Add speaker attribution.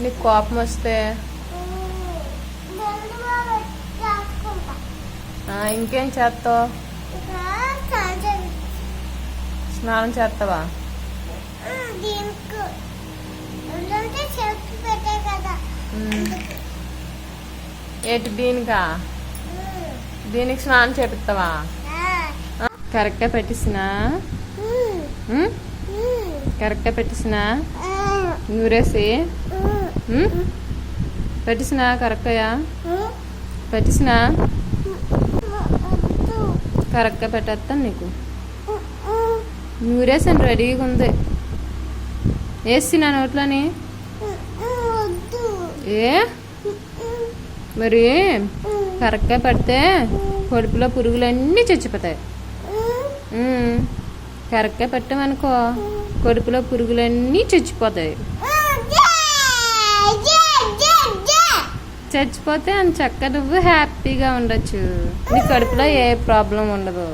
Speaker 1: నీకు కోపం వస్తే ఇంకేం చేస్తావు? స్నానం చేస్తావా? ఏంటి దీనికా? దీనికి స్నానం చేపిస్తావా? కరెక్ట్గా పెట్టిస్తున్నా? కరెక్ట్గా పెట్టిస్తున్నా? నూరేసి పెట్టిస్తున్నా? కరెక్ట్గా పెట్టిస్తున్నా? కరెక్ట్గా పెట్టేస్తాను నీకు. నూరేసాను, రెడీగా ఉంది. వేసి నా నోట్లోని. ఏ మరి కరెక్ట్గా పెడితే కడుపులో పురుగులన్నీ చచ్చిపోతాయి. కరెక్ట్గా పెట్టామనుకో కడుపులో పురుగులన్నీ చచ్చిపోతాయి. చచ్చిపోతే అని చక్క నువ్వు హ్యాపీగా ఉండొచ్చు. నీ కడుపులో ఏ ప్రాబ్లం ఉండదు.